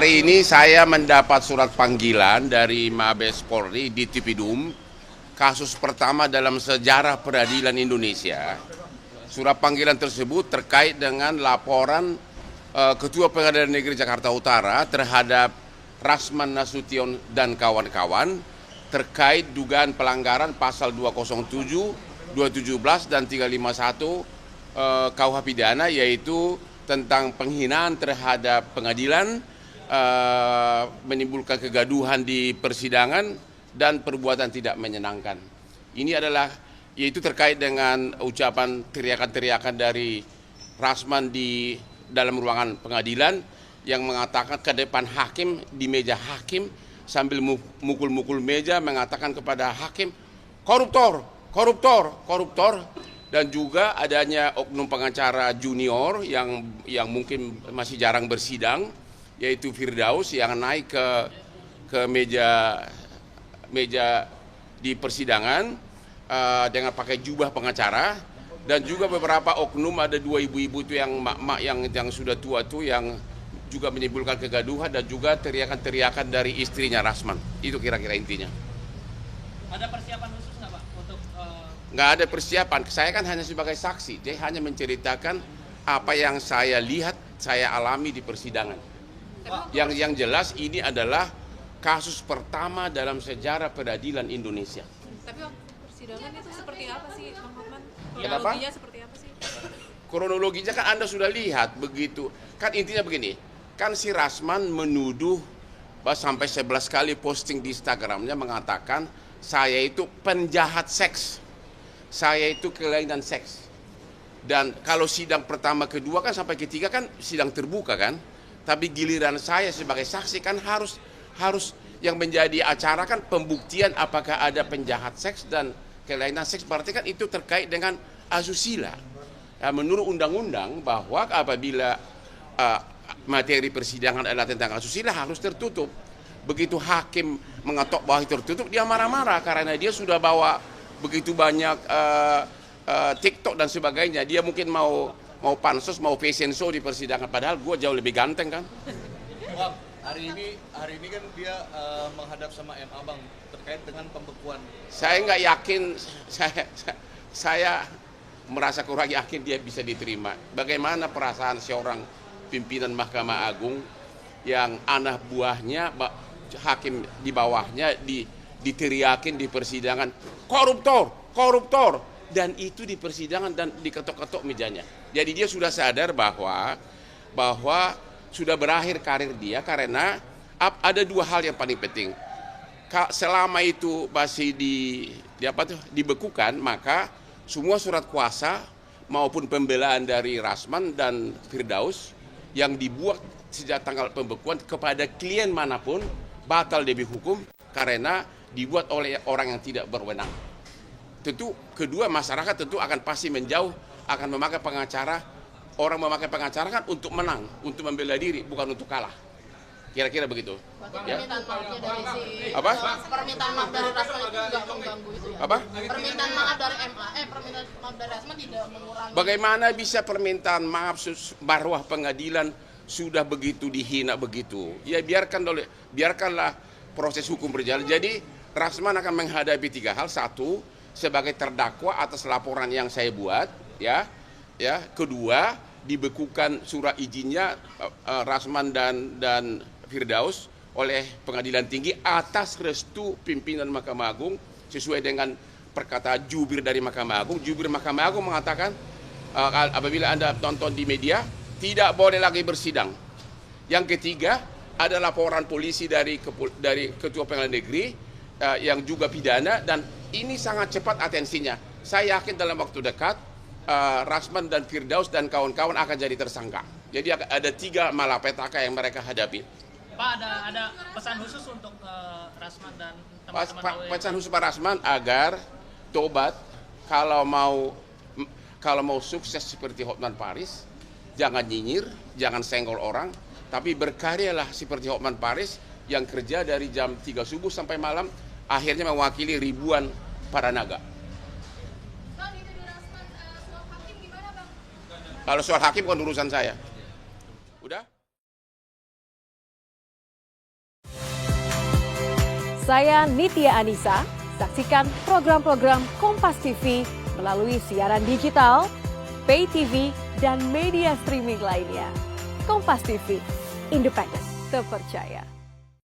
Hari ini saya mendapat surat panggilan dari Mabes Polri di Tipidum, kasus pertama dalam sejarah peradilan Indonesia. Surat panggilan tersebut terkait dengan laporan Ketua Pengadilan Negeri Jakarta Utara terhadap Rasman Nasution dan kawan-kawan terkait dugaan pelanggaran pasal 207, 217 dan 351 KUH pidana, yaitu tentang penghinaan terhadap pengadilan, menimbulkan kegaduhan di persidangan dan perbuatan tidak menyenangkan. Ini adalah yaitu terkait dengan ucapan teriakan-teriakan dari Rasman di dalam ruangan pengadilan yang mengatakan ke depan hakim di meja hakim sambil mukul-mukul meja mengatakan kepada hakim, koruptor, koruptor, koruptor. Dan juga adanya oknum pengacara junior yang mungkin masih jarang bersidang, yaitu Firdaus, yang naik ke meja di persidangan dengan pakai jubah pengacara, dan juga beberapa oknum, ada dua ibu-ibu itu yang mak-mak yang sudah tua tuh yang juga menimbulkan kegaduhan, dan juga teriakan-teriakan dari istrinya Rasman. Itu kira-kira intinya. Ada persiapan khusus nggak Pak untuk Nggak ada persiapan, saya kan hanya sebagai saksi, dia hanya menceritakan apa yang saya lihat, saya alami di persidangan. Yang jelas ini adalah kasus pertama dalam sejarah peradilan Indonesia. Tapi waktu persidangan itu seperti apa sih, Bang Hotman? Kenapa? Kronologinya seperti apa sih? Kronologinya kan Anda sudah lihat begitu. Kan intinya begini, kan si Rasman menuduh sampai 11 kali posting di Instagramnya mengatakan saya itu penjahat seks. Saya itu kelainan seks. Dan kalau sidang pertama, kedua kan sampai ketiga kan sidang terbuka kan. Tapi giliran saya sebagai saksi kan harus yang menjadi acara kan pembuktian apakah ada penjahat seks dan kelainan seks. Berarti kan itu terkait dengan asusila. Ya, menurut undang-undang bahwa apabila materi persidangan adalah tentang asusila harus tertutup. Begitu hakim mengetok bahwa itu tertutup, dia marah-marah karena dia sudah bawa begitu banyak TikTok dan sebagainya. Dia mungkin mau pansus, mau fashion show di persidangan, padahal gue jauh lebih ganteng kan. Bang, hari ini kan dia menghadap sama MA Bang terkait dengan pembekuan. Saya nggak yakin, saya merasa kurang yakin dia bisa diterima. Bagaimana perasaan seorang pimpinan Mahkamah Agung yang anak buahnya, hakim di bawahnya diteriakin di persidangan, koruptor, koruptor, dan itu di persidangan dan diketok-ketok mejanya. Jadi dia sudah sadar bahwa sudah berakhir karir dia, karena ada dua hal yang paling penting. Selama itu masih dibekukan, maka semua surat kuasa maupun pembelaan dari Rasman dan Firdaus yang dibuat sejak tanggal pembekuan kepada klien manapun batal demi hukum karena dibuat oleh orang yang tidak berwenang. Tentu kedua, masyarakat tentu akan pasti menjauh, akan memakai pengacara. Orang memakai pengacara kan untuk menang, untuk membela diri, bukan untuk kalah. Kira-kira begitu. Ya? Permintaan maafnya dari si Apa? Permintaan maaf dari Rasman itu nggak mengganggu itu ya? Apa? Permintaan maaf dari MA, permintaan maaf dari Rasman tidak mengurangi. Bagaimana bisa permintaan maaf marwah pengadilan sudah begitu dihina begitu? Ya biarkanlah proses hukum berjalan. Jadi Rasman akan menghadapi tiga hal. Satu, sebagai terdakwa atas laporan yang saya buat, ya. Kedua, dibekukan surat izinnya Rasman dan Firdaus oleh Pengadilan Tinggi atas restu pimpinan Mahkamah Agung sesuai dengan perkataan jubir dari Mahkamah Agung. Jubir Mahkamah Agung mengatakan apabila Anda tonton di media tidak boleh lagi bersidang. Yang ketiga, ada laporan polisi dari Ketua Pengadilan Negeri yang juga pidana, dan ini sangat cepat atensinya. Saya yakin dalam waktu dekat Rasman dan Firdaus dan kawan-kawan akan jadi tersangka. Jadi ada tiga malapetaka yang mereka hadapi. Pak, ada pesan khusus untuk Rasman dan teman-teman Pesan khusus Pak Rasman agar tobat, kalau mau sukses seperti Hotman Paris, jangan nyinyir, jangan senggol orang, tapi berkaryalah seperti Hotman Paris yang kerja dari jam 3 subuh sampai malam, akhirnya mewakili ribuan para naga. Kalau soal hakim bukan urusan saya. Udah? Saya Nitya Anissa. Saksikan program-program Kompas TV melalui siaran digital, pay TV, dan media streaming lainnya. Kompas TV, independen, terpercaya.